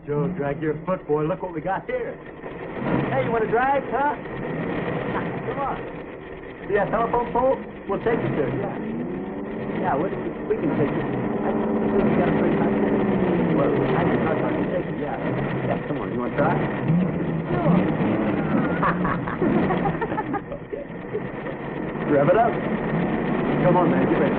Joe, drag your foot, boy. Look what we got here. Hey, you want to drive, huh? Come on. See that telephone pole? We'll take you to it, yeah. Yeah, we can take you. I think we got a pretty high finish. Well, I can take you, yeah. Yeah, come on. You want to try? Sure. Okay. Rev it up. Come on, man. Get ready.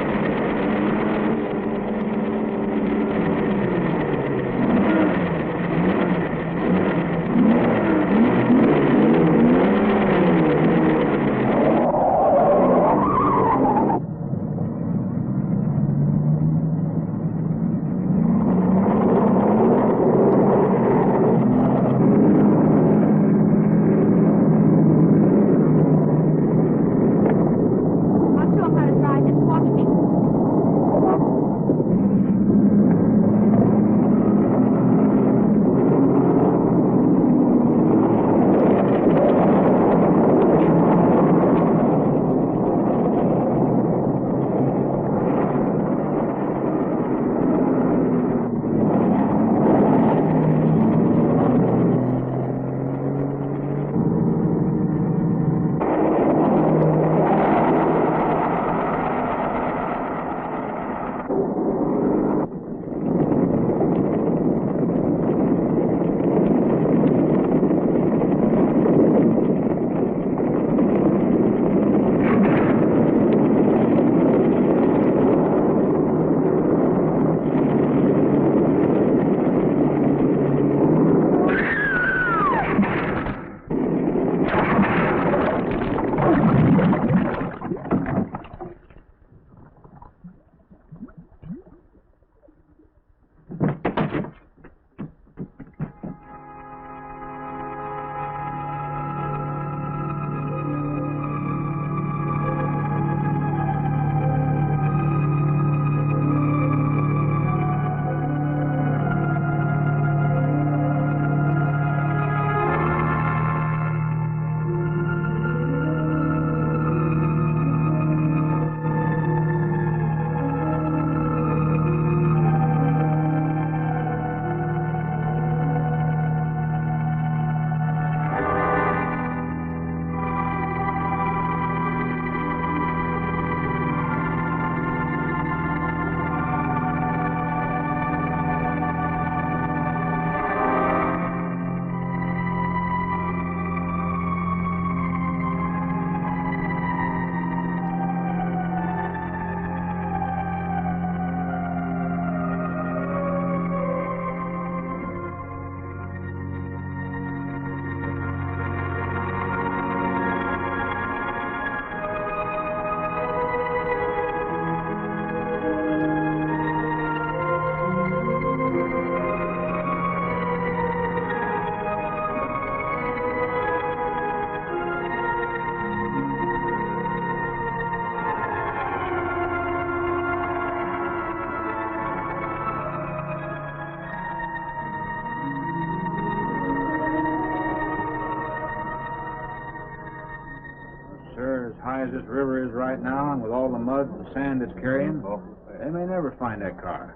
As this river is right now, and with all the mud and sand it's carrying, they may never find that car.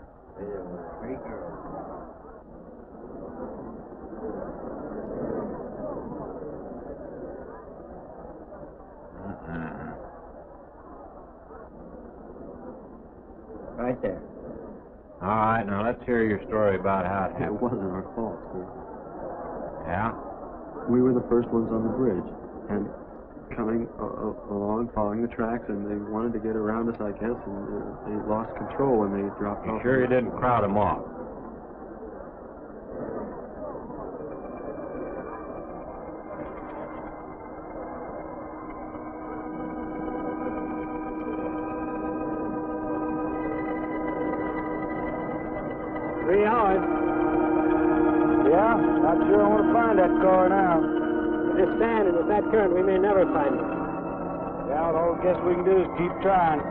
Right there. All right, now let's hear your story about how it happened. It wasn't our fault, sir. Yeah? We were the first ones on the bridge, and coming along, following the tracks, and they wanted to get around us, I guess, and they lost control when they dropped off. You sure you didn't crowd them off? $3 hours. Yeah, not sure I want to find that car now. This sand and with that current, we may never find it. Yeah, well, all I guess we can do is keep trying.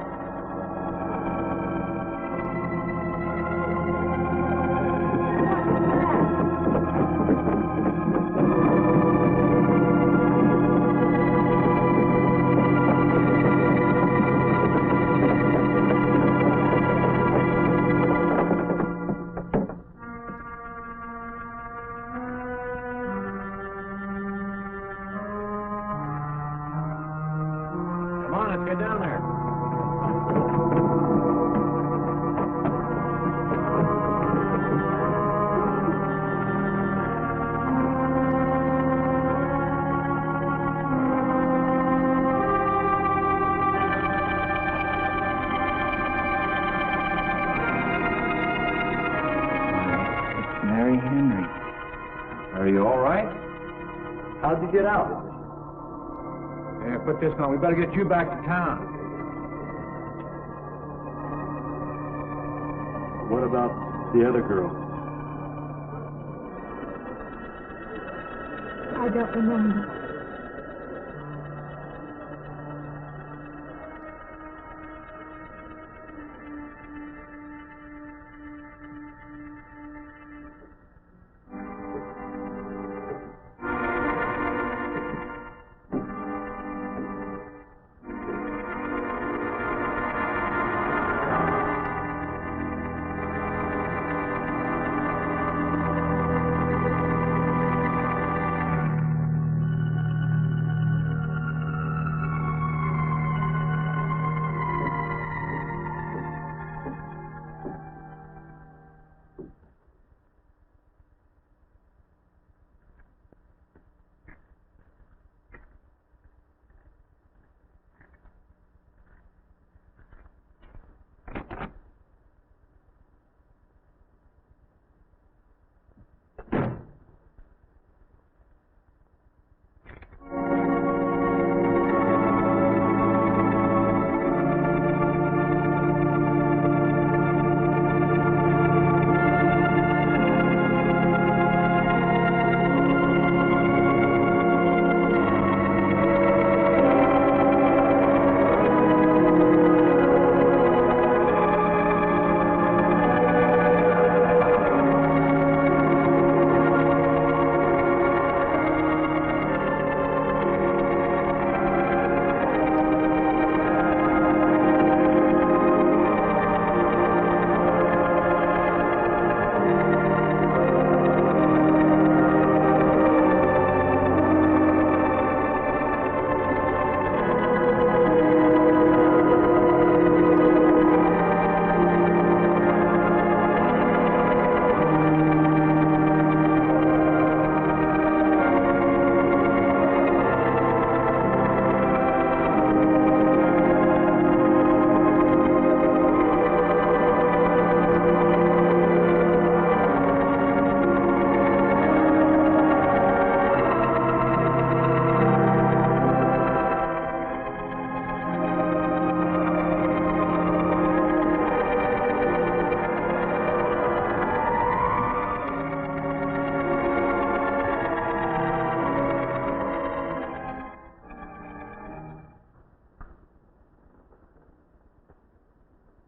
Mary Henry. Are you all right? How'd you get out? Yeah, put this on. We better get you back to town. What about the other girl? I don't remember.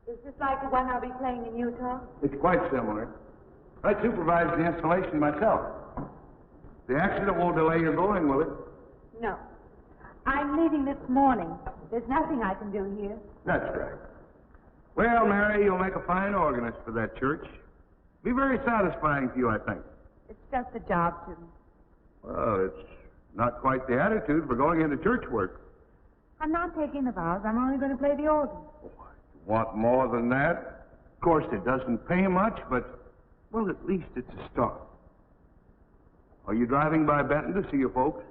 Is this like the one I'll be playing in Utah? It's quite similar. I supervised the installation myself. The accident won't delay your going, will it? No. I'm leaving this morning. There's nothing I can do here. That's right. Well, Mary, you'll make a fine organist for that church. Be very satisfying to you, I think. It's just a job to me. Well, it's not quite the attitude for going into church work. I'm not taking the vows. I'm only going to play the organ. Want more than that? Of course, it doesn't pay much, but, well, at least it's a start. Are you driving by Benton to see your folks?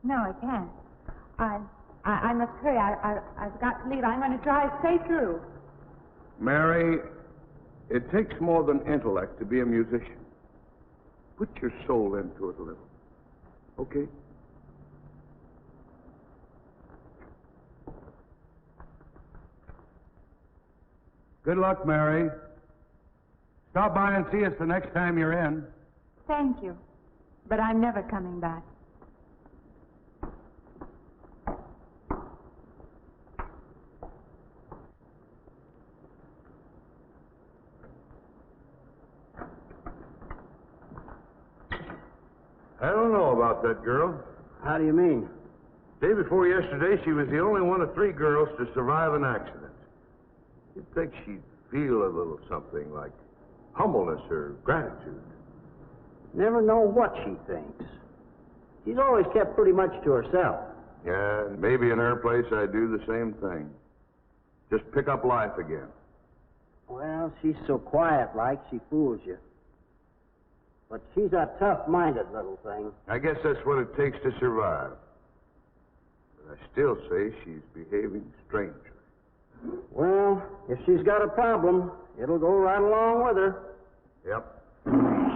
No, I can't. I must hurry. I've got to leave. I'm going to drive straight through. Mary, it takes more than intellect to be a musician. Put your soul into it a little. Okay? Good luck, Mary. Stop by and see us the next time you're in. Thank you. But I'm never coming back. I don't know about that girl. How do you mean? Day before yesterday, she was the only one of 3 girls to survive an accident. You'd think she'd feel a little something like humbleness or gratitude. Never know what she thinks. She's always kept pretty much to herself. Yeah, maybe in her place I'd do the same thing. Just pick up life again. Well, she's so quiet-like, she fools you. But she's a tough-minded little thing. I guess that's what it takes to survive. But I still say she's behaving strangely. Well, if she's got a problem, it'll go right along with her. Yep.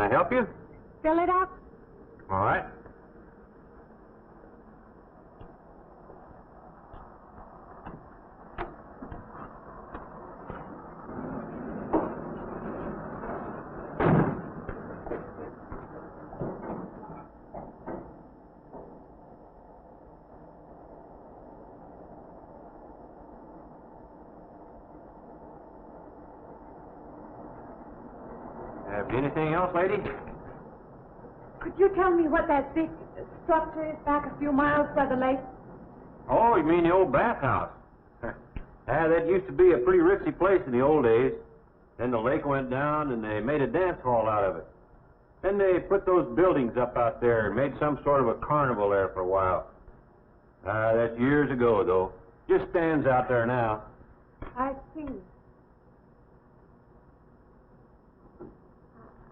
I help you? Fill it up? All right. Anything else, lady? Could you tell me what that big structure is back a few miles by the lake? Oh, you mean the old bathhouse? That used to be a pretty ritzy place in the old days. Then the lake went down and they made a dance hall out of it. Then they put those buildings up out there and made some sort of a carnival there for a while. That's years ago, though. Just stands out there now. I see.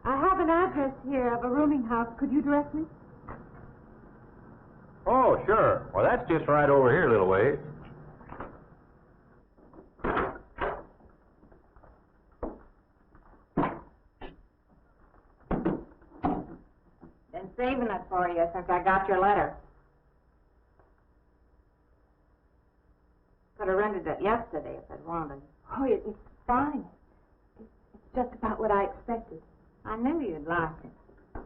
I have an address here of a rooming house. Could you direct me? Oh, sure. Well, that's just right over here a little ways. Been saving it for you since I got your letter. Could have rented it yesterday if I'd wanted. Oh, it's fine. It's just about what I expected. I knew you'd like it.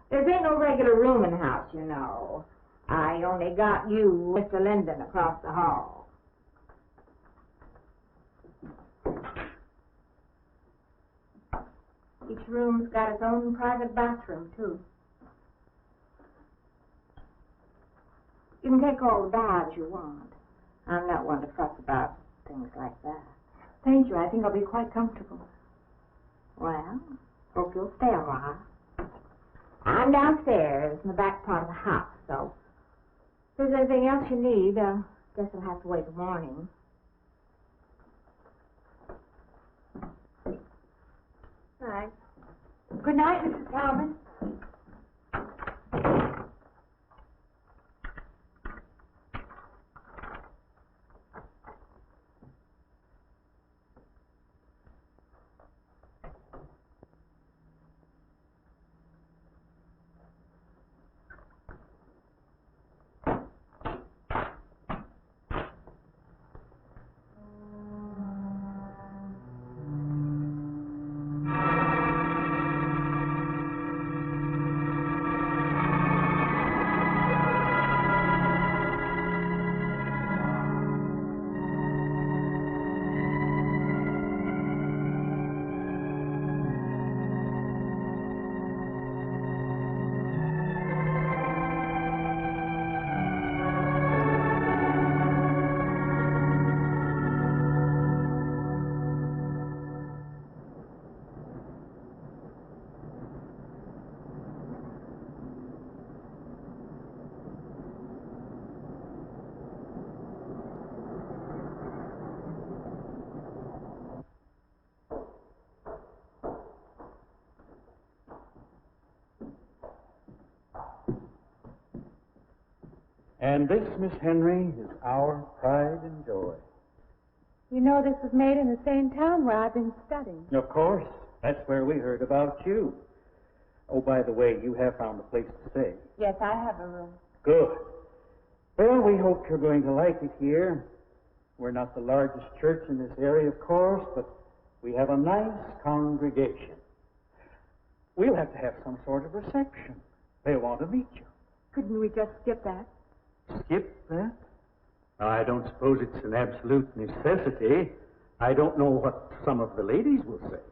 There ain't no regular rooming house, you know. I only got you, Mr. Linden, across the hall. Each room's got its own private bathroom, too. You can take all the baths you want. I'm not one to fuss about things like that. Thank you. I think I'll be quite comfortable. Well, hope you'll stay a while. I'm downstairs in the back part of the house, so if there's anything else you need, guess I'll have to wait till morning. All right. Good night, Mrs. Talbot. And this, Miss Henry, is our pride and joy. You know this was made in the same town where I've been studying. Of course. That's where we heard about you. Oh, by the way, you have found a place to stay. Yes, I have a room. Good. Well, we hope you're going to like it here. We're not the largest church in this area, of course, but we have a nice congregation. We'll have to have some sort of reception. They'll want to meet you. Couldn't we just skip that? Skip that? I don't suppose it's an absolute necessity. I don't know what some of the ladies will say.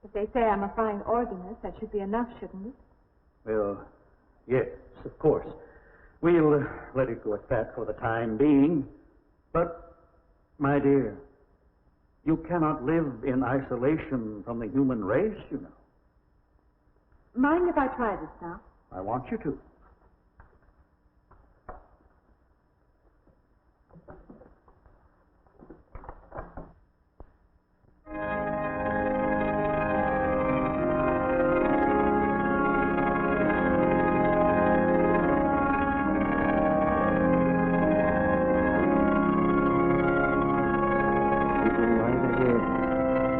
If they say I'm a fine organist, that should be enough, shouldn't it? Well, yes, of course. We'll let it go at that for the time being. But, my dear, you cannot live in isolation from the human race, you know. Mind if I try this now? I want you to.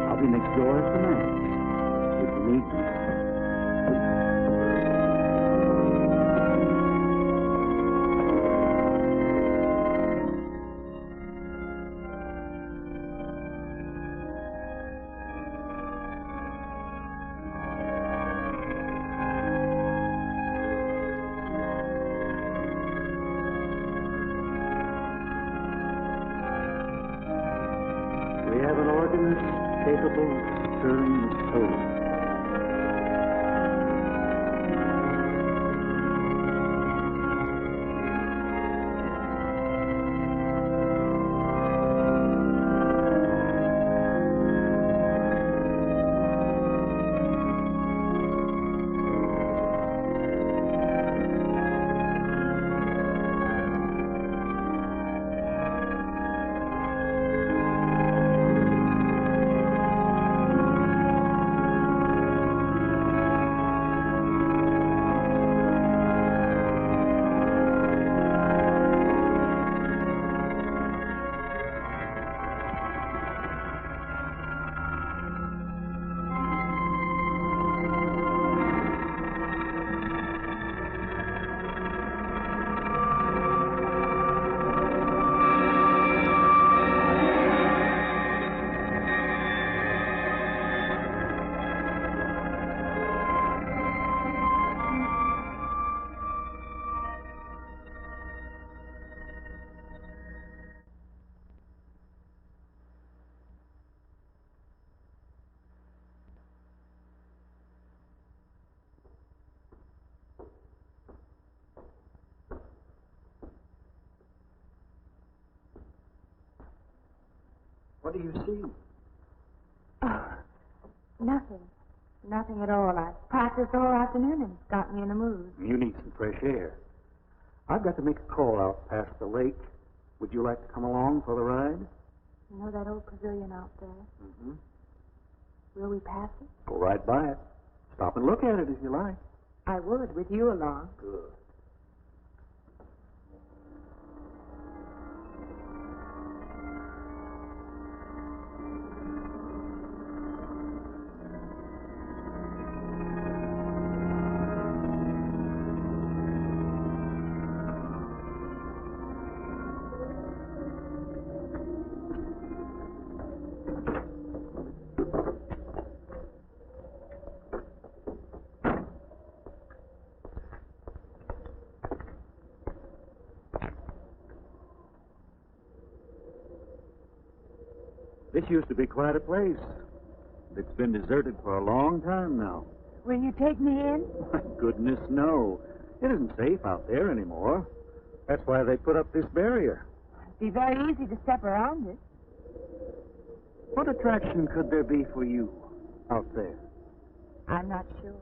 I'll be next door tonight. Would you meet me? We have an organist capable of turning the tone. What do you see? Oh, nothing. Nothing at all. I've practiced all afternoon and it's got me in the mood. You need some fresh air. I've got to make a call out past the lake. Would you like to come along for the ride? You know that old pavilion out there? Mm-hmm. Will we pass it? Go right by it. Stop and look at it if you like. I would, with you along. Good. This used to be quite a place. It's been deserted for a long time now. Will you take me in? My goodness, no. It isn't safe out there anymore. That's why they put up this barrier. It'd be very easy to step around it. What attraction could there be for you out there? I'm not sure.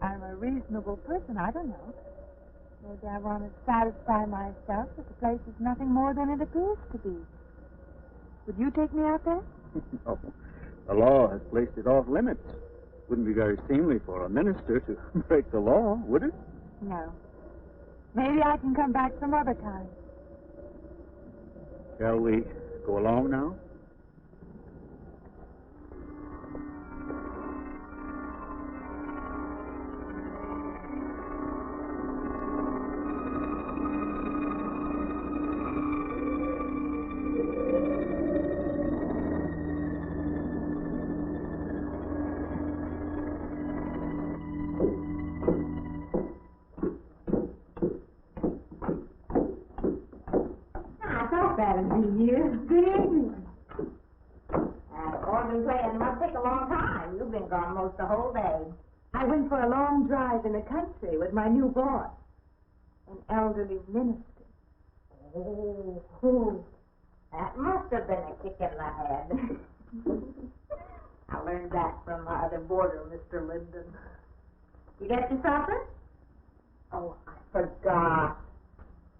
I'm a reasonable person. I don't know. Maybe I want to satisfy myself that the place is nothing more than it appears to be. Would you take me out there? No. The law has placed it off limits. Wouldn't be very seemly for a minister to break the law, would it? No. Maybe I can come back some other time. Shall we go along now? That'll be you. Good evening. Organ playing must take a long time. You've been gone most the whole day. I went for a long drive in the country with my new boss, an elderly minister. Oh, that must have been a kick in the head. I learned that from my other boarder, Mr. Linden. You get your supper? Oh, I forgot.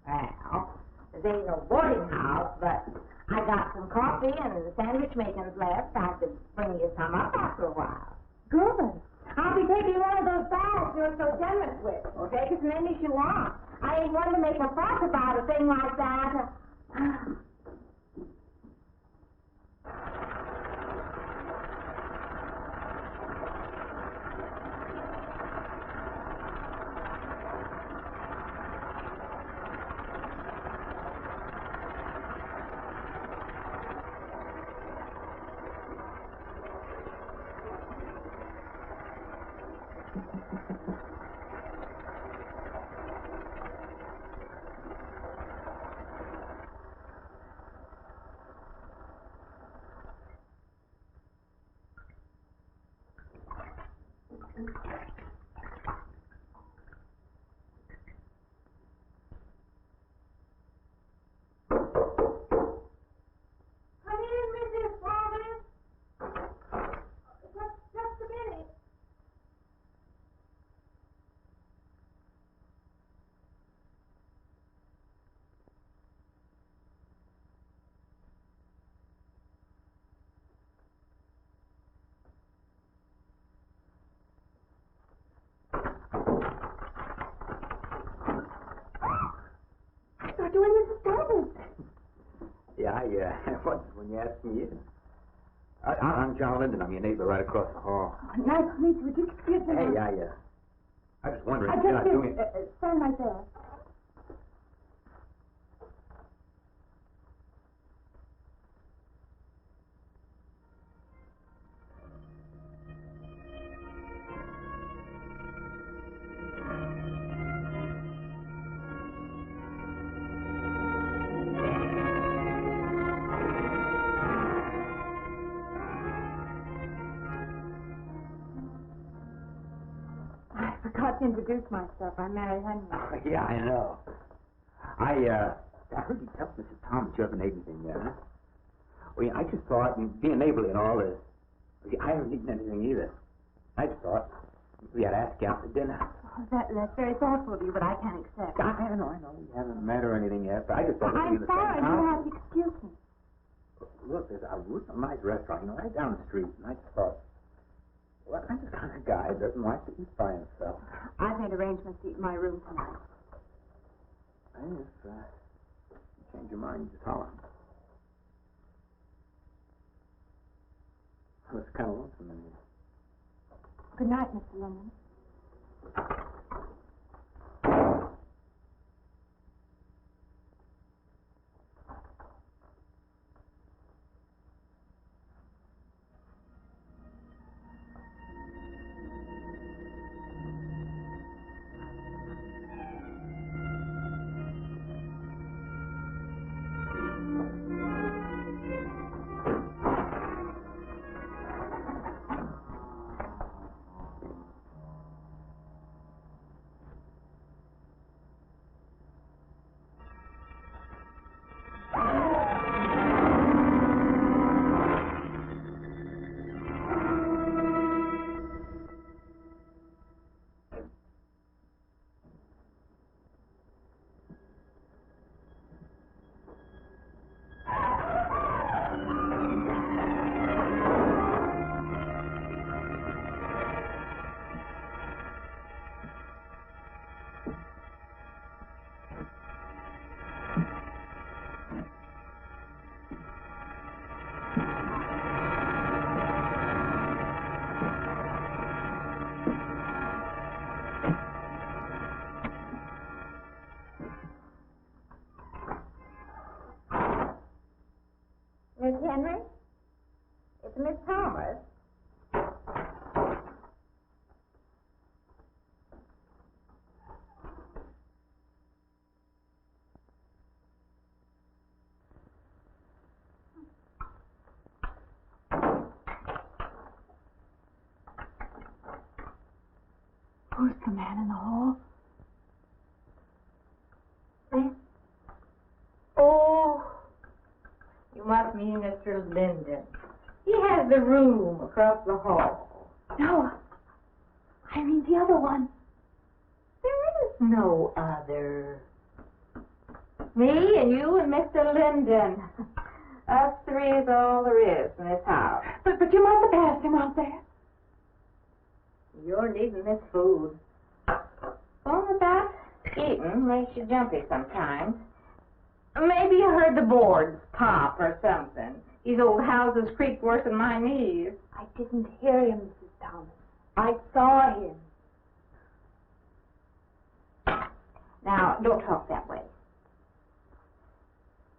Well, this ain't no boarding house, but I got some coffee and the sandwich makings left. I could bring you some up after a while. Good. I'll be taking one of those baths you're so generous with. Well, take as many as you want. I ain't one to make a fuss about a thing like that. Yeah, I was when you asked me in. I'm John Linden. I'm your neighbor right across the hall. Oh, nice to meet you. Would you excuse me? Hey, I was wondering I if you're not just doing... stand right there. I forgot to introduce myself. I'm Mary Henry. Yeah, I know. I heard you tell Mrs. Thomas you haven't ate anything yet, huh? Well, yeah, I just thought, being neighborly and all, I haven't eaten anything either. I just thought we had to ask you out to dinner. Oh, that's very thoughtful of you, but I can't accept. I know. We haven't met or anything yet, but I just thought... I'm sorry. You'll have to excuse me. Look, there's a nice restaurant, right down the street, and I just thought, well, I'm the kind of guy that doesn't like to eat by himself. I've made arrangements to eat in my room tonight. Hey, if you change your mind, you just holler. Well, it's kind of lonesome in here. Good night, Mr. Linden. Miss Henry? It's Miss Thomas. Who's the man in the hall? Oh, you must mean Mr. Linden. He has the room across the hall. No, I mean the other one. There is no other. Me and you and Mr. Linden. Us three is all there is in this house. But you must have passed him out there. You're needing this food. All about eating makes you jumpy sometimes. Maybe you heard the boards pop or something. These old houses creak worse than my knees. I didn't hear him, Mrs. Thomas. I saw him. Now, don't talk that way.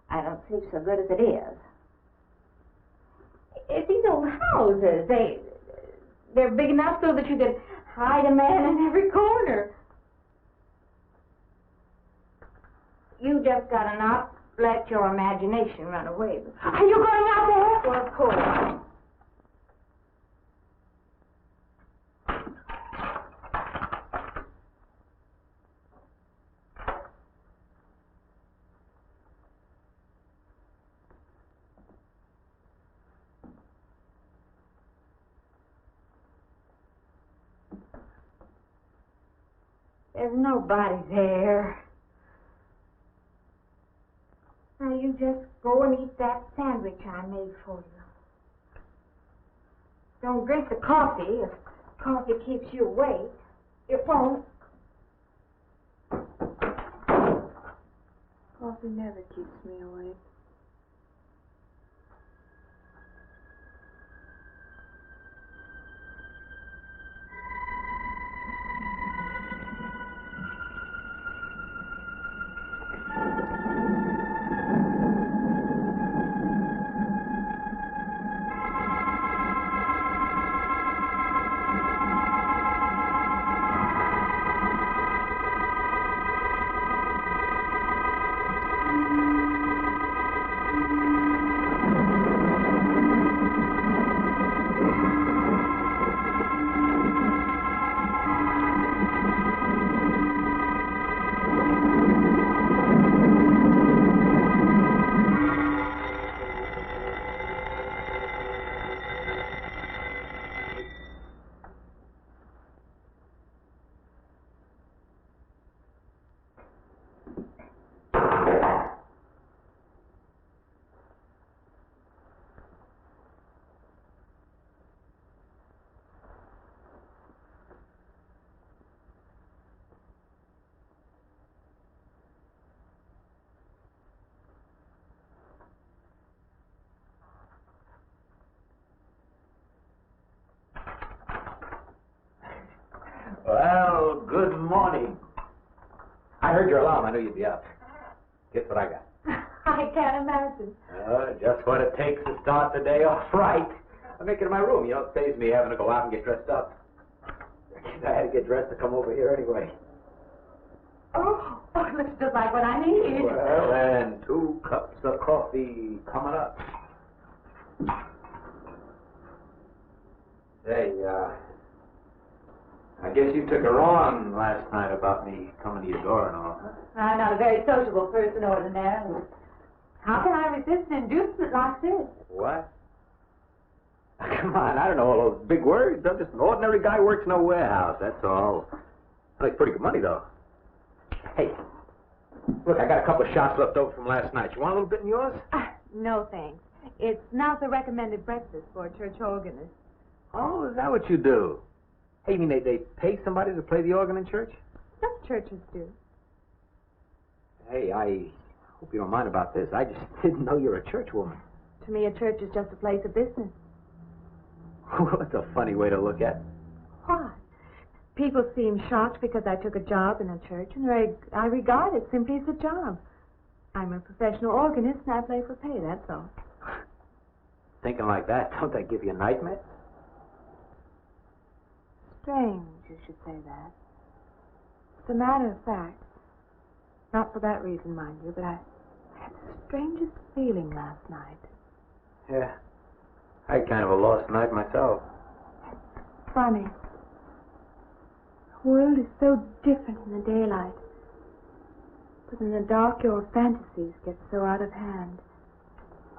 I don't sleep so good as it is. It's these old houses. They're big enough so that you could hide a man in every corner. You just gotta not let your imagination run away with you. Are you going out there? Well, of course. There's nobody there. Now you just go and eat that sandwich I made for you. Don't drink the coffee. If coffee keeps you awake, it won't. Coffee never keeps me awake. heard your alarm. I knew you'd be up. Guess what I got? I can't imagine. Just what it takes to start the day off right. I make it in my room. You know, it saves me having to go out and get dressed up. I had to get dressed to come over here anyway. Oh, it looks just like what I need. Well, and 2 cups of coffee coming up. Hey, I guess you took her on last night about me coming to your door and all, huh? I'm not a very sociable person ordinarily. How can I resist an inducement like this? What? Come on, I don't know all those big words. I'm just an ordinary guy who works in a warehouse, that's all. I make pretty good money, though. Hey, look, I got a couple of shots left over from last night. You want a little bit in yours? No, thanks. It's not the recommended breakfast for a church organist. Oh, is that what you do? Hey, you mean they pay somebody to play the organ in church? Some churches do. Hey, I hope you don't mind about this. I just didn't know you're a church woman. To me, a church is just a place of business. That's a funny way to look at it. Why? People seem shocked because I took a job in a church, and I regard it simply as a job. I'm a professional organist, and I play for pay, that's all. Thinking like that, don't that give you a nightmare? Strange you should say that. As a matter of fact, not for that reason, mind you, but I had the strangest feeling last night. Yeah. I had kind of a lost night myself. Funny. The world is so different in the daylight. But in the dark, your fantasies get so out of hand.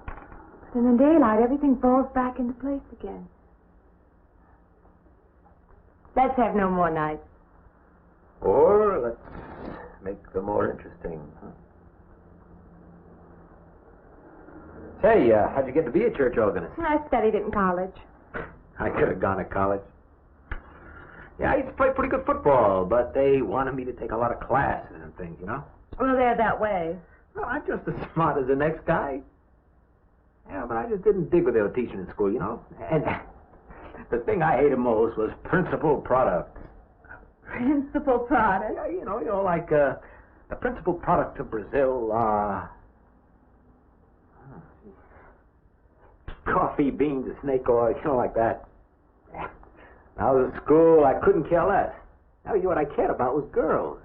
But in the daylight, everything falls back into place again. Let's have no more nights. Or let's make them more interesting. Huh? Say, how'd you get to be a church organist? I studied it in college. I could have gone to college. Yeah, I used to play pretty good football, but they wanted me to take a lot of classes and things, you know? Well, they're that way. Well, I'm just as smart as the next guy. Yeah, but I just didn't dig what they were teaching in school, you know? And the thing I hated most was principal product. Principal product? Yeah, you know, like the principal product of Brazil, coffee, beans, and snake oil, you know, like that. When I was at school, I couldn't care less. Now, you know what I cared about was girls.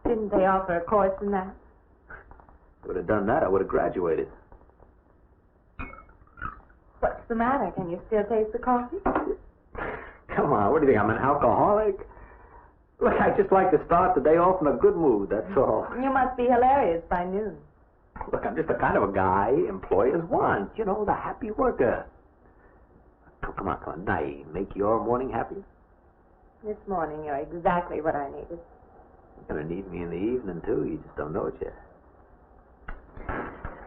Didn't they offer a course in that? If I would have done that, I would have graduated. What's the matter? Can you still taste the coffee? Come on, what do you think, I'm an alcoholic? Look, I just like to start the day off in a good mood, that's all. You must be hilarious by noon. Look, I'm just the kind of a guy employers want. You know, the happy worker. Oh, come on, now, make your morning happy? This morning, you're exactly what I needed. You're going to need me in the evening, too. You just don't know it yet.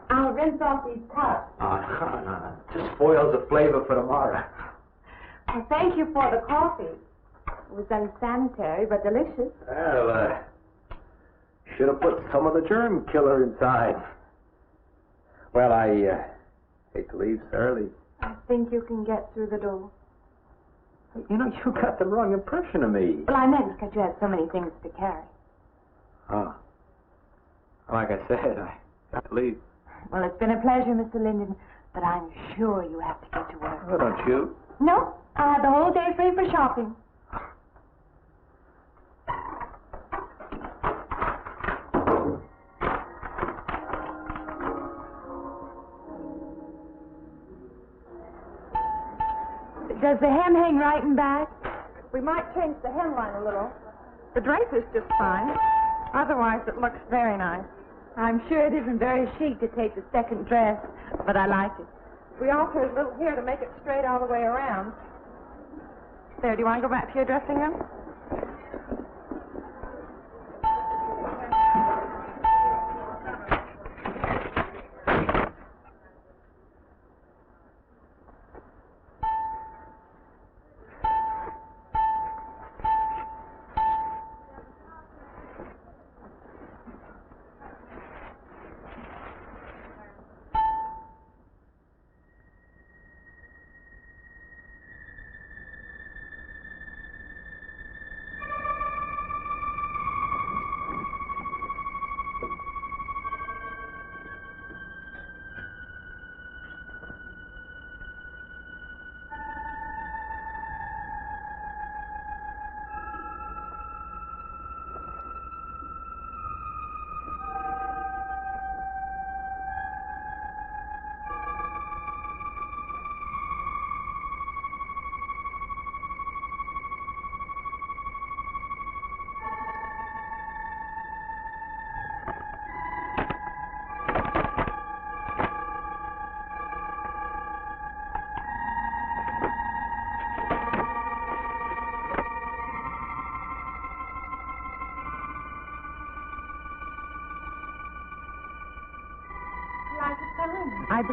I'll rinse off these cups. No. Just spoils the flavor for tomorrow. Well, thank you for the coffee. It was unsanitary, but delicious. Well, should have put some of the germ killer inside. Well, I hate to leave so early. I think you can get through the door. You know, you got the wrong impression of me. Well, I meant because you had so many things to carry. Oh. Like I said, I got to leave. Well, it's been a pleasure, Mr. Linden, but I'm sure you have to get to work. Oh, don't you? No, I have the whole day free for shopping. Does the hem hang right and back? We might change the hemline a little. The drape is just fine. Otherwise, it looks very nice. I'm sure it isn't very chic to take the second dress, but I like it. We alter a little here to make it straight all the way around. There, do you want to go back to your dressing room?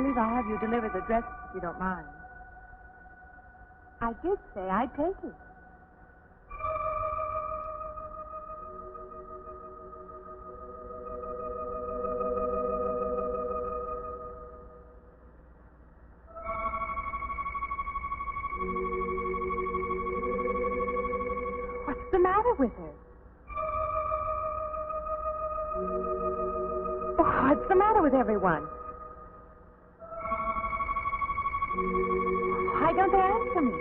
believe I'll have you deliver the dress if you don't mind. I did say I'd take it. What's the matter with her? What's the matter with everyone? Why don't they answer me?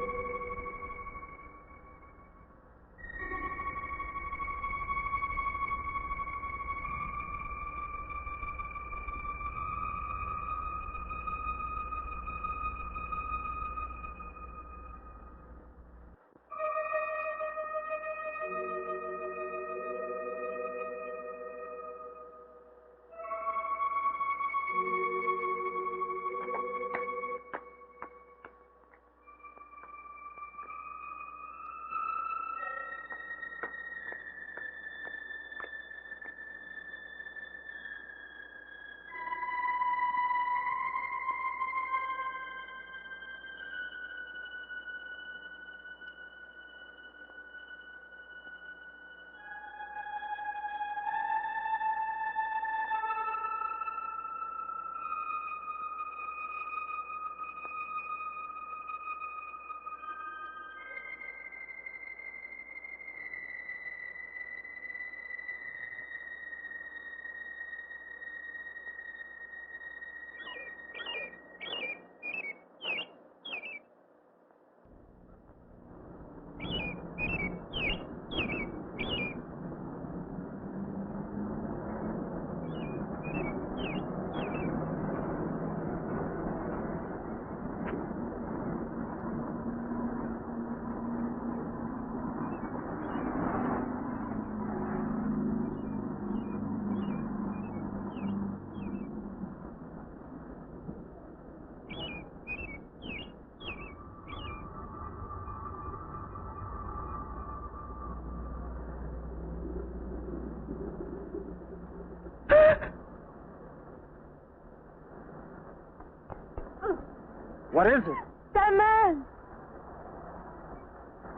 What is it? That man!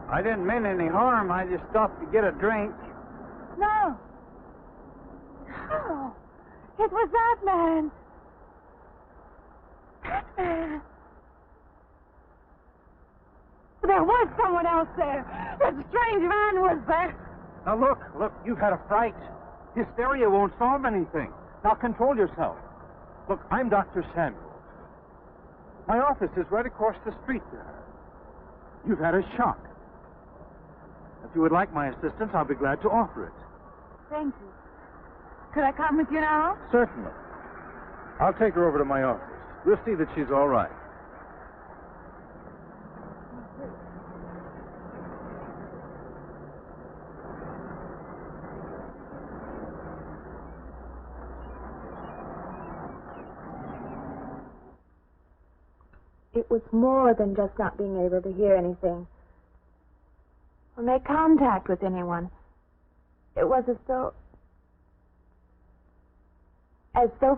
I didn't mean any harm. I just stopped to get a drink. No. No. It was that man. That man. There was someone else there. That strange man was there. Now, look, you've had a fright. Hysteria won't solve anything. Now, control yourself. Look, I'm Dr. Samuel. My office is right across the street there. You've had a shock. If you would like my assistance, I'll be glad to offer it. Thank you. Could I come with you now? Certainly. I'll take her over to my office. We'll see that she's all right. It was more than just not being able to hear anything or make contact with anyone. It was as though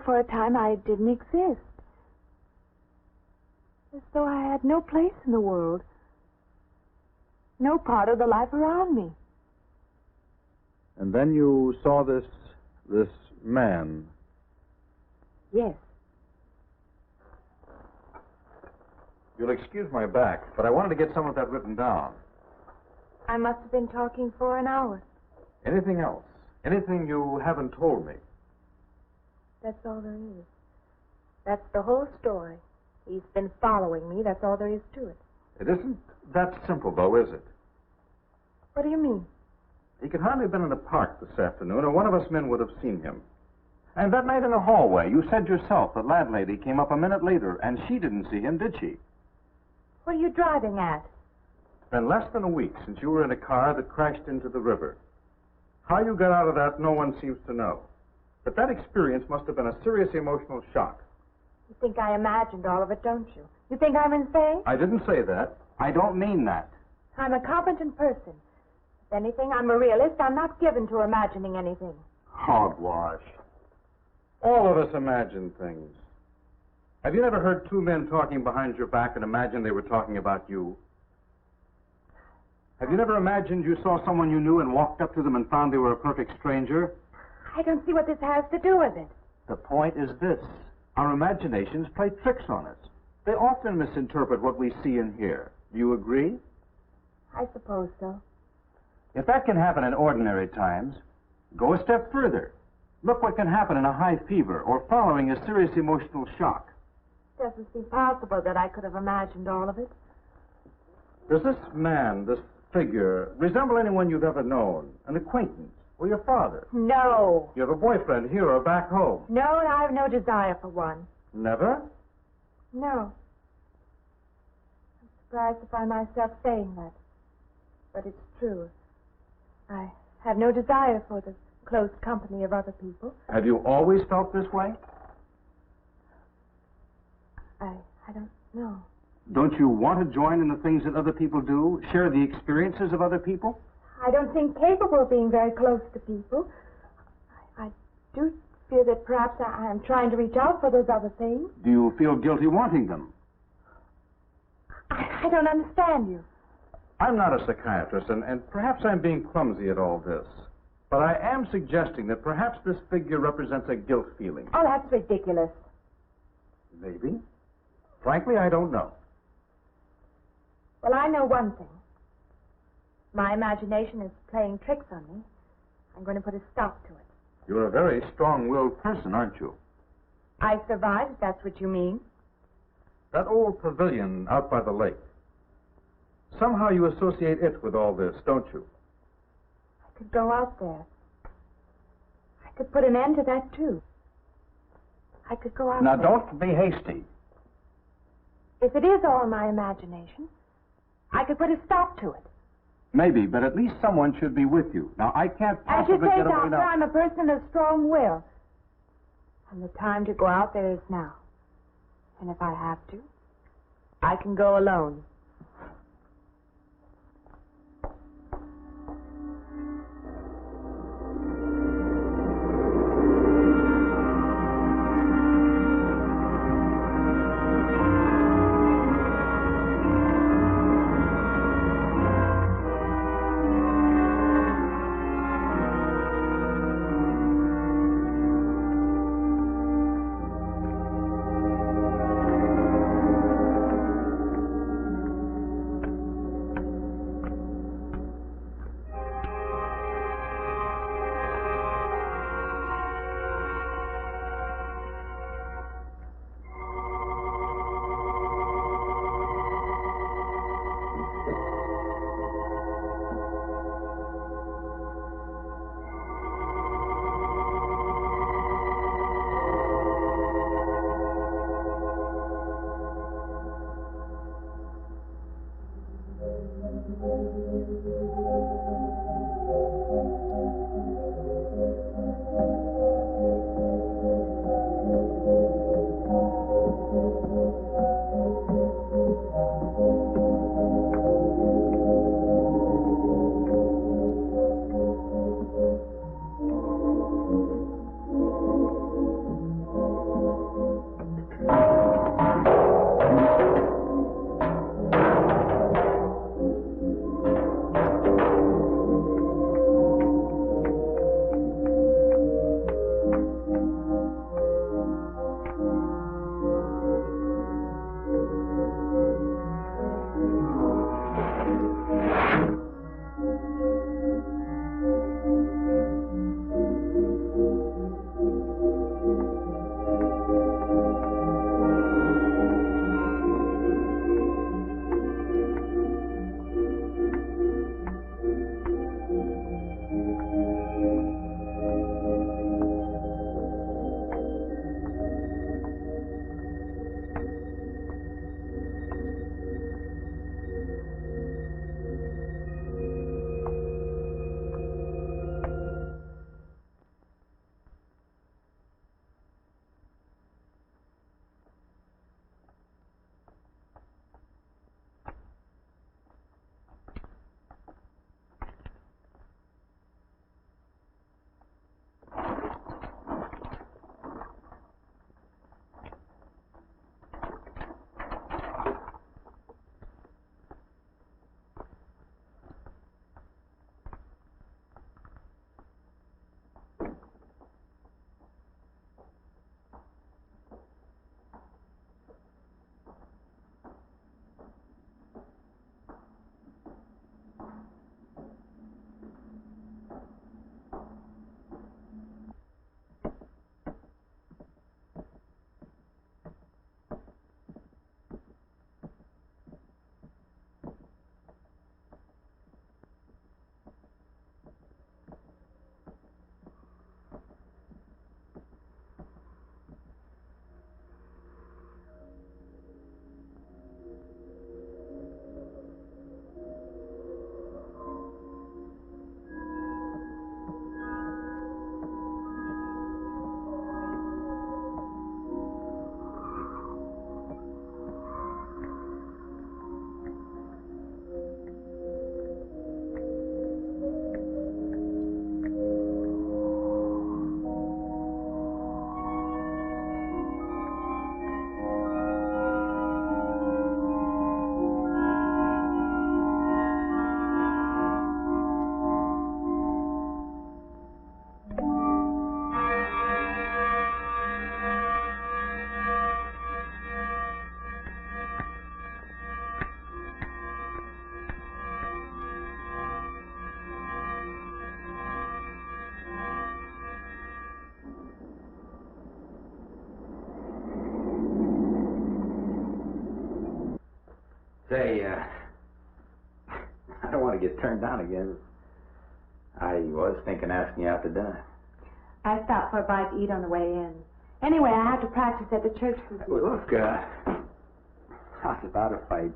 for a time I didn't exist. As though I had no place in the world. No part of the life around me. And then you saw this man. Yes. You'll excuse my back, but I wanted to get some of that written down. I must have been talking for an hour. Anything else? Anything you haven't told me? That's all there is. That's the whole story. He's been following me. That's all there is to it. It isn't that simple, though, is it? What do you mean? He could hardly have been in the park this afternoon, or one of us men would have seen him. And that night in the hallway, you said yourself the landlady came up a minute later, and she didn't see him, did she? What are you driving at? It's been less than a week since you were in a car that crashed into the river. How you got out of that, no one seems to know. But that experience must have been a serious emotional shock. You think I imagined all of it, don't you? You think I'm insane? I didn't say that. I don't mean that. I'm a competent person. If anything, I'm a realist. I'm not given to imagining anything. Hogwash. All of us imagine things. Have you never heard two men talking behind your back and imagined they were talking about you? Have you never imagined you saw someone you knew and walked up to them and found they were a perfect stranger? I don't see what this has to do with it. The point is this. Our imaginations play tricks on us. They often misinterpret what we see and hear. Do you agree? I suppose so. If that can happen in ordinary times, go a step further. Look what can happen in a high fever or following a serious emotional shock. It doesn't seem possible that I could have imagined all of it. Does this man, this figure, resemble anyone you've ever known? An acquaintance? Or your father? No. You have a boyfriend here or back home? No, and I have no desire for one. Never? No. I'm surprised to find myself saying that. But it's true. I have no desire for the close company of other people. Have you always felt this way? I don't know. Don't you want to join in the things that other people do? Share the experiences of other people? I don't think capable of being very close to people. I do feel that perhaps I am trying to reach out for those other things. Do you feel guilty wanting them? I don't understand you. I'm not a psychiatrist, and perhaps I'm being clumsy at all this. But I am suggesting that perhaps this figure represents a guilt feeling. Oh, that's ridiculous. Maybe. Frankly, I don't know. Well, I know one thing. My imagination is playing tricks on me. I'm going to put a stop to it. You're a very strong-willed person, aren't you? I survived, if that's what you mean. That old pavilion out by the lake. Somehow you associate it with all this, don't you? I could go out there. I could put an end to that, too. I could go out Now, there. don't be hasty. If it is all my imagination, I could put a stop to it. Maybe, but at least someone should be with you. Now, I can't As you possibly say, get away Doctor, now. I'm a person of strong will. And the time to go out there is now. And if I have to, I can go alone. Say, I don't want to get turned down again. I was thinking asking you out to dinner. I stopped for a bite to eat on the way in. Anyway, I have to practice at the church. Well, look, how's about if I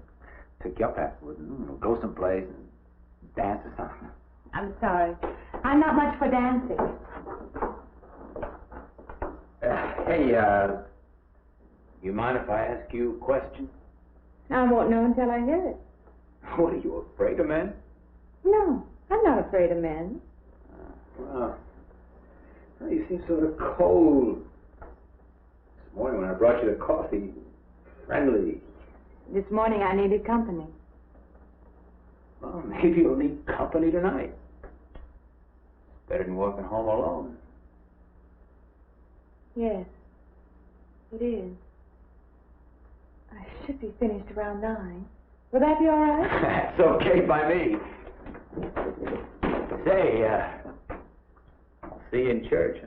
took you up afterwards and go someplace and dance or something? I'm sorry. I'm not much for dancing. Hey, you mind if I ask you a question? I won't know until I hear it. What, are you afraid of men? No, I'm not afraid of men. Well, you seem sort of cold. This morning when I brought you the coffee, friendly. This morning I needed company. Well, maybe you'll need company tonight. Better than walking home alone. Yes, it is. I should be finished around 9. Will that be all right? That's okay by me. Say, I'll see you in church.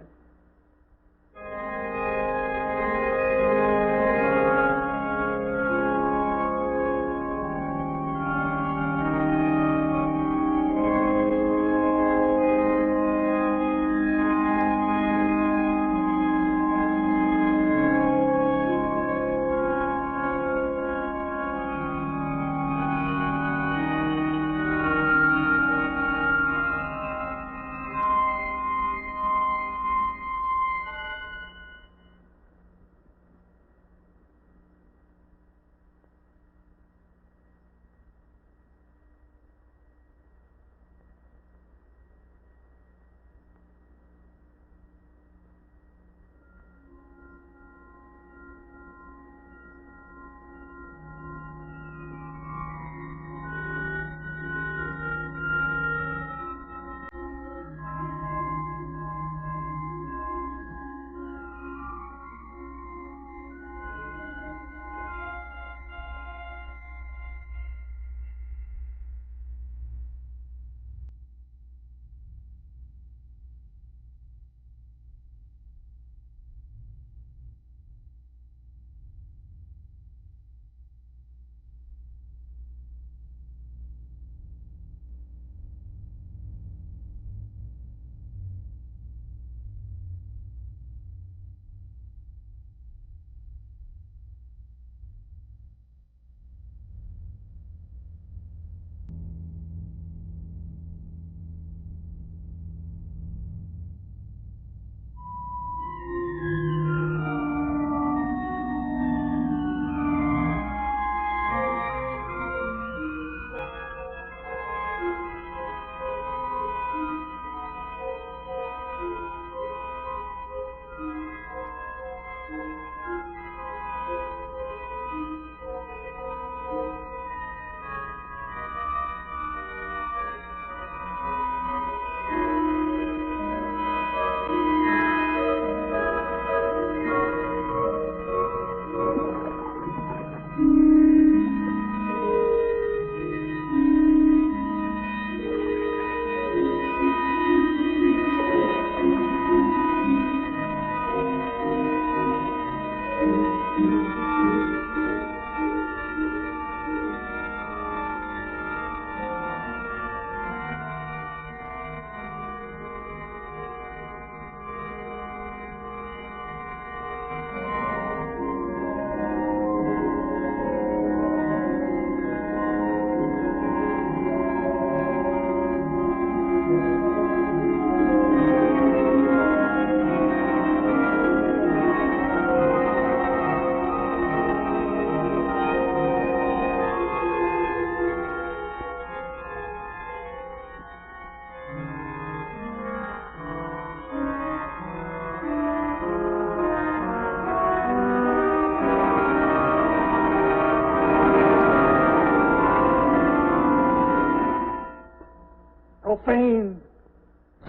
Profane!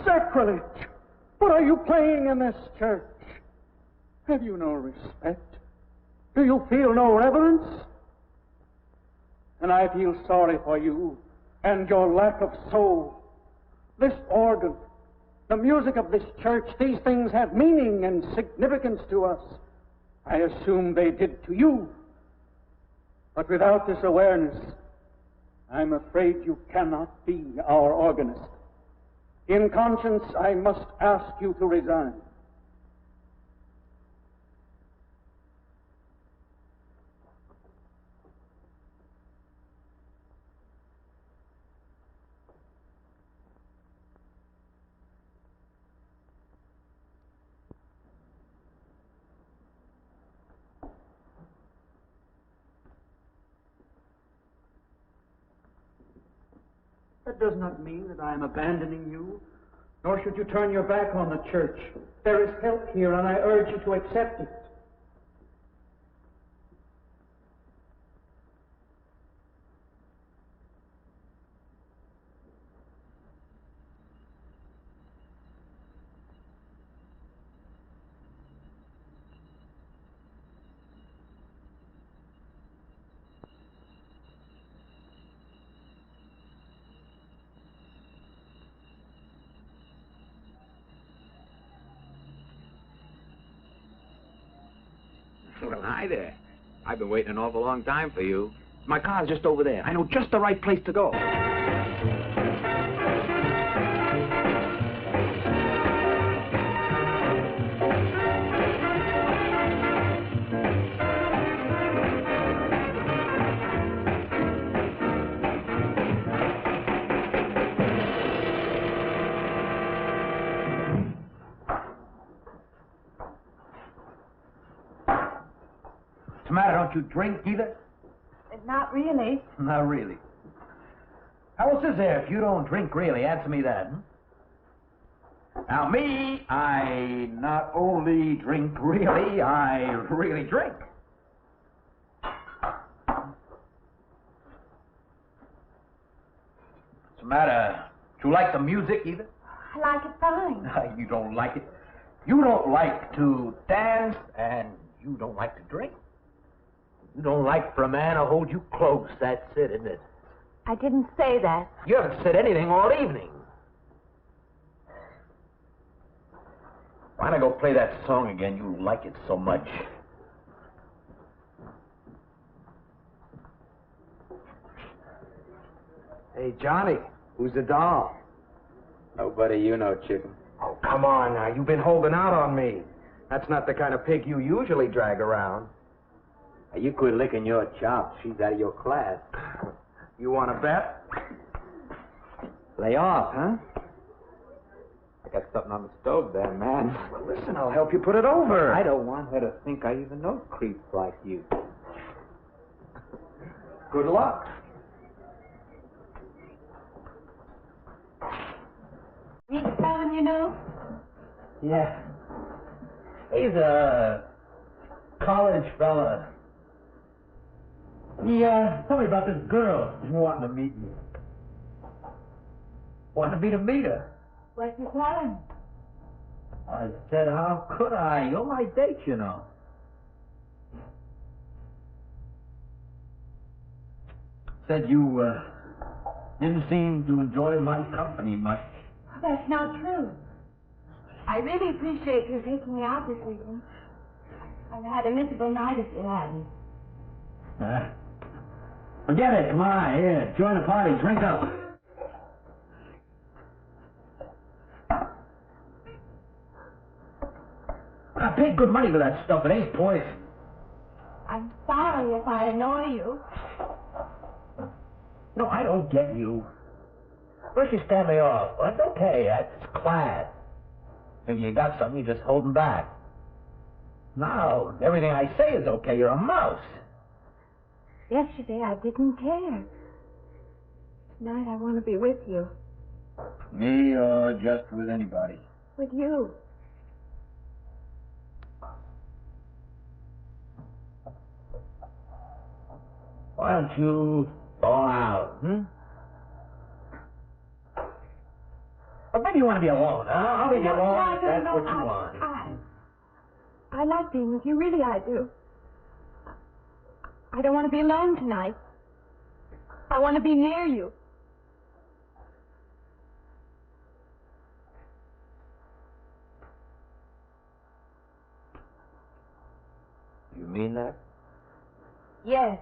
Sacrilege! What are you playing in this church? Have you no respect? Do you feel no reverence? And I feel sorry for you and your lack of soul. This organ, the music of this church, these things have meaning and significance to us. I assume they did to you. But without this awareness, I'm afraid you cannot be our organist. In conscience, I must ask you to resign. That does not mean that I am abandoning you, nor should you turn your back on the church. There is help here, and I urge you to accept it. Well, hi there. I've been waiting an awful long time for you. My car's just over there. I know just the right place to go. What's the matter? Don't you drink either? Not really. Not really. How else is there if you don't drink really? Answer me that. Now, me, I not only drink really, I really drink. What's the matter? Do you like the music either? I like it fine. You don't like it. You don't like to dance, and you don't like to drink. You don't like for a man to hold you close. That's it, isn't it? I didn't say that. You haven't said anything all evening. Why don't I go play that song again? You like it so much. Hey, Johnny, who's the doll? Nobody you know, chicken. Oh, come on now. You've been holding out on me. That's not the kind of pig you usually drag around. You quit licking your chops. She's out of your class. You want to bet? Lay off, huh? I got something on the stove there, man. Well, listen, I'll help you put it over. I don't want her to think I even know creeps like you. Good luck. Meet the fellow you know? Yeah. He's a college fella. He told me about this girl who wanted to meet me. Wanted me to meet her. What's his name? I said, how could I? You're my date, you know. Said you didn't seem to enjoy my company much. That's not true. I really appreciate you taking me out this evening. I've had a miserable night if you hadn't. Forget it. Come on, here. Join the party. Drink up. I paid good money for that stuff. It ain't poison. I'm sorry if I annoy you. No, I don't get you. First you stand me off. Well, that's okay. That's class. If you got something, you just hold 'em back. Now, everything I say is okay. You're a mouse. Yesterday I didn't care. Tonight I want to be with you. Me or just with anybody? With you. Why don't you fall out, Or maybe you want to be alone, huh? I'll leave you alone if that's what you want. I like being with you, really I do. I don't want to be alone tonight. I want to be near you. You mean that? Yes.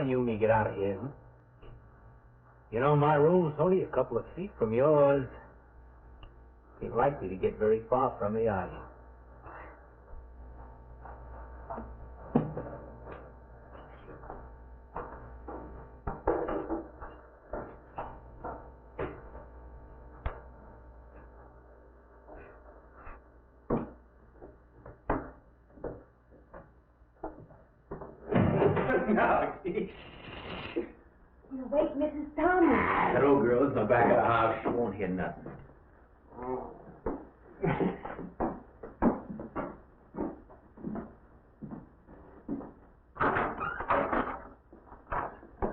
don't you and me get out of here, huh? You know, my room's only a couple of feet from yours. Ain't likely to get very far from me, are you? You wake Mrs. Thomas. That old girl's in the back of the house. She won't hear nothing.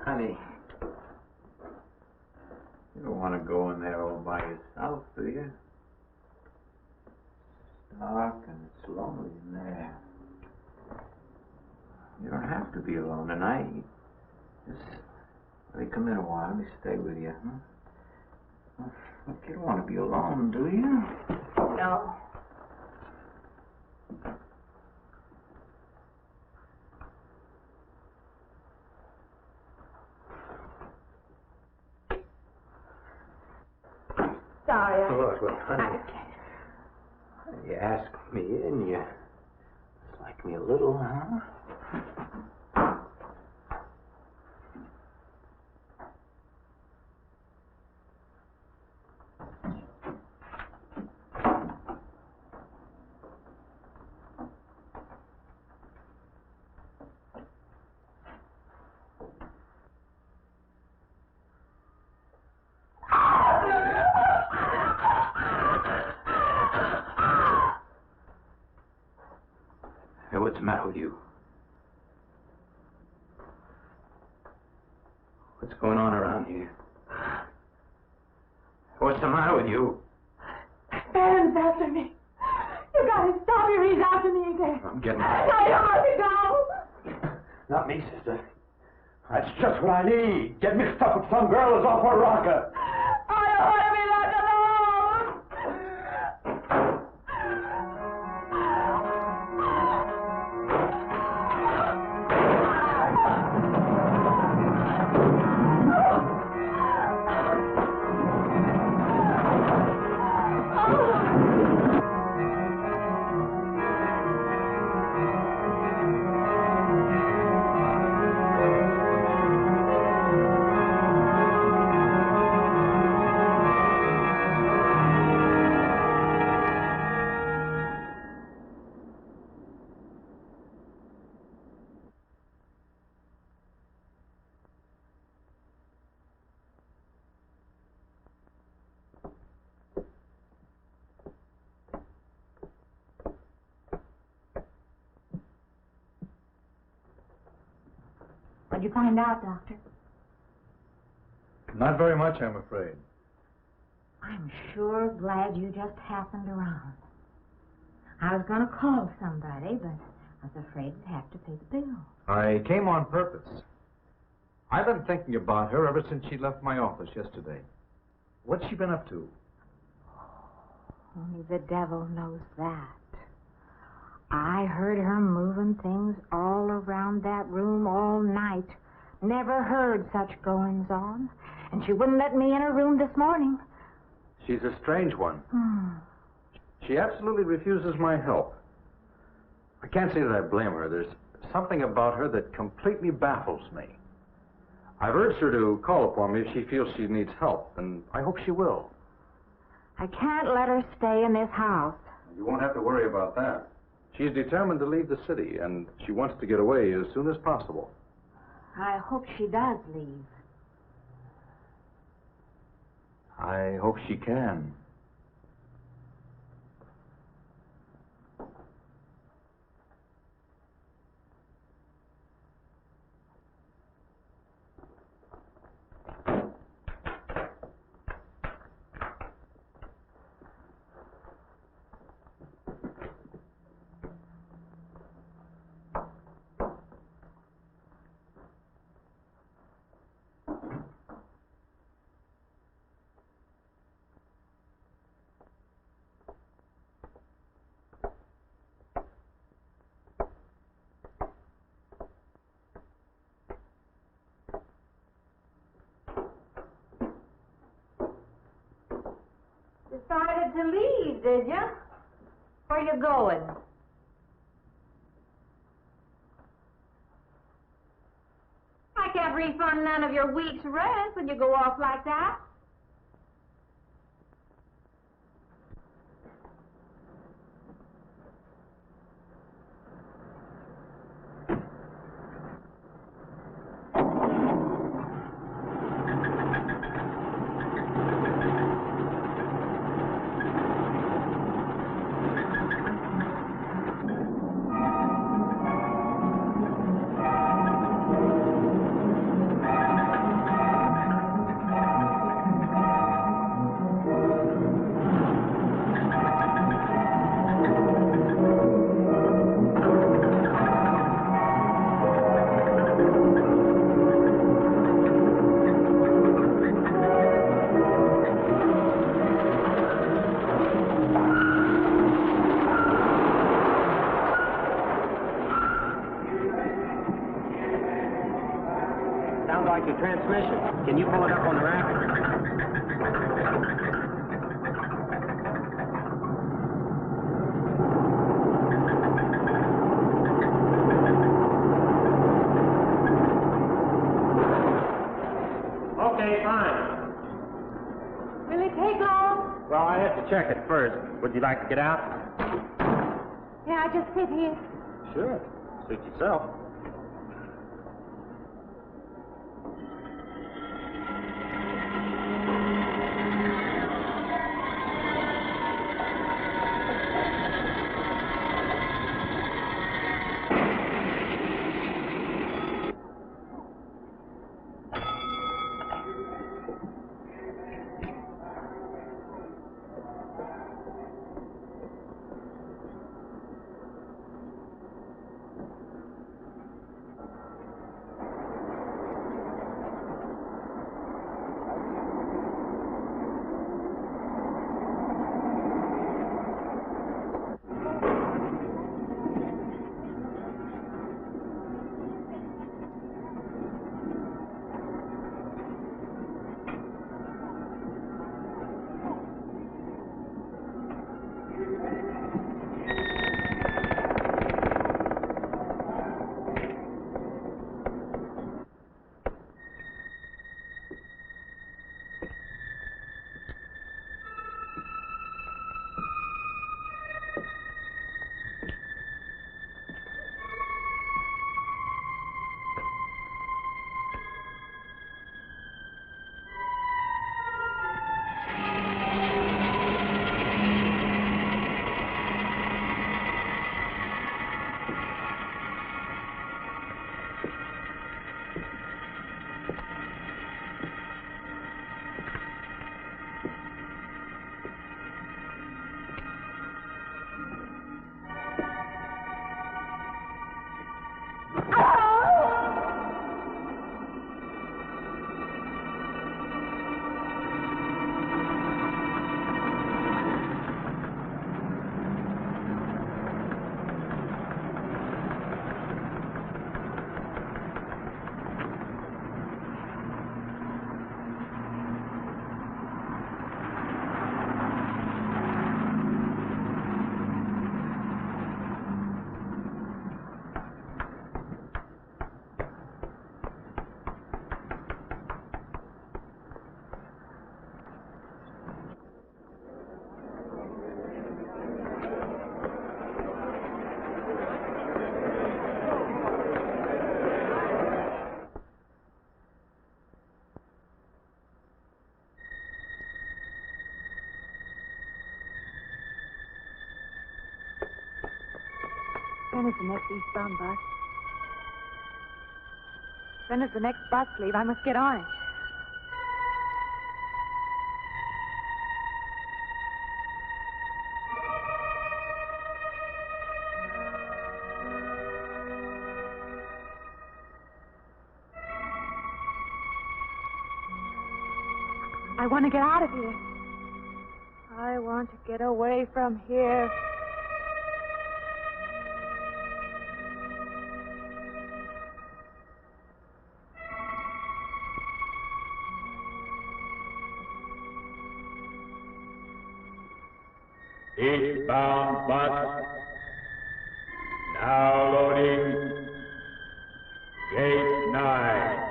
Honey, you don't want to go in there all by yourself, do you? It's dark and it's lonely in there. You don't have to be alone tonight. Just let me come in a while. Let me stay with you, huh? Look, you don't want to be alone, do you? No. Sorry, Look, honey. You asked me in, you like me a little, huh? Hey, what's the matter with you? What's going on around here? What's the matter with you? Aaron's after me. You gotta stop him. He's after me again. I'm getting... I don't want to go. Not me, sister. That's just what I need. Get mixed up with some girl who's off her rocker. I don't want to be left alone. What'd you find out, Doctor? Not very much, I'm afraid. I'm sure glad you just happened around. I was going to call somebody, but I was afraid I'd have to pay the bill. I came on purpose. I've been thinking about her ever since she left my office yesterday. What's she been up to? Only the devil knows that. I heard her moving things all around that room all night. Never heard such goings on. And she wouldn't let me in her room this morning. She's a strange one. She absolutely refuses my help. I can't say that I blame her. There's something about her that completely baffles me. I've urged her to call upon me if she feels she needs help, and I hope she will. I can't let her stay in this house. You won't have to worry about that. She's determined to leave the city, and she wants to get away as soon as possible. I hope she does leave. I hope she can. Decided to leave, did you? Where you going? I can't refund none of your week's rent when you go off like that. Transmission. Can you pull it up on the rack? Okay, fine. Will it take long? Well, I have to check it first. Would you like to get out? Can I just sit here? Sure. Suit yourself. When is the next eastbound bus? When does the next bus leave? I must get on it. I want to get out of here. I want to get away from here. Eastbound bus. Now loading. Gate 9.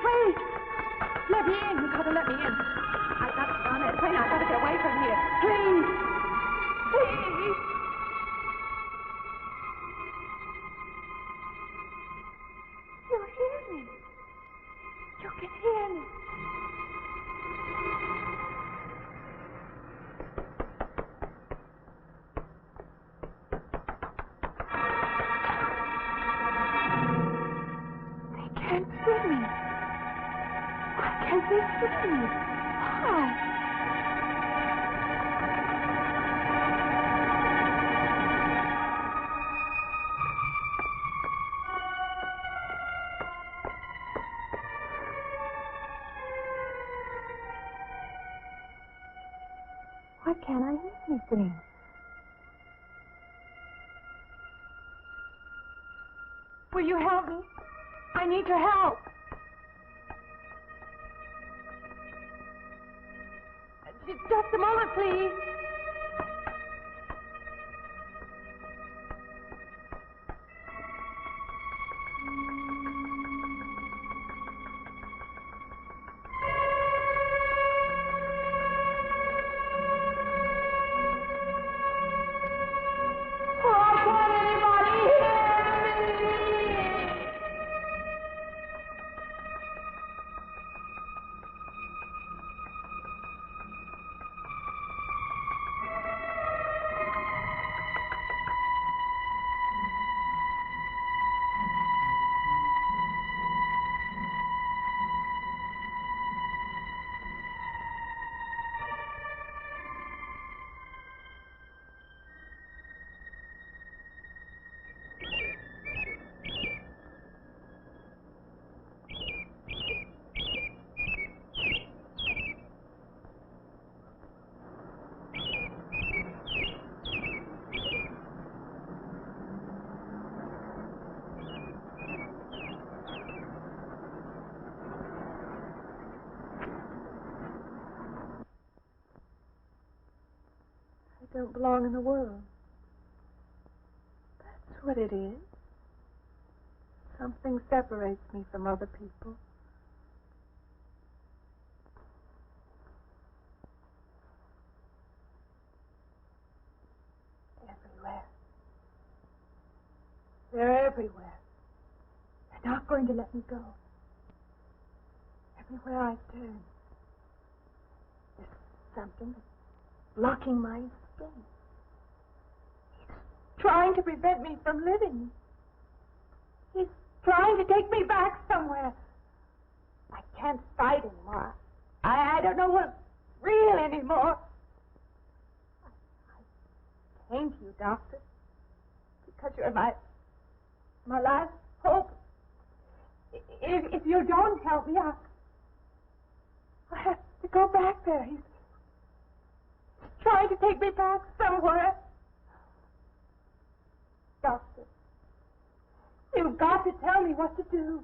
Wait! Let me in. You gotta let me in. I gotta get on that train. I gotta get away from here. Please! You hear me. You can hear me. They can't see me. Why can't they see me? Why? Why can't I hear anything? Will you help me? I need your help. Just a moment, please. Why can't anybody hear me? I don't belong in the world. That's what it is. Something separates me from other people. Everywhere. They're everywhere. They're not going to let me go. Everywhere I turn, there's something that's blocking my escape. He's trying to prevent me from living. He's trying to take me back somewhere. I can't fight anymore. I don't know what's real anymore. I came to you, Doctor, because you're my last hope. If you don't help me, I have to go back there. He's trying to take me back somewhere. Doctor, you've got to tell me what to do.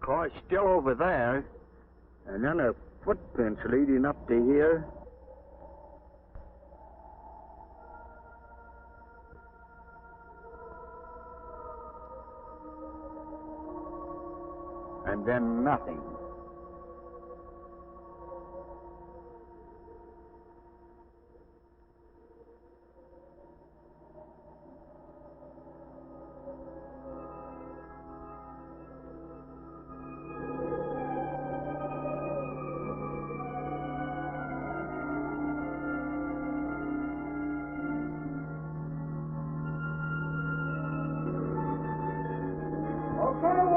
car's still over there. And then a footprints leading up to here. And then nothing. Okay,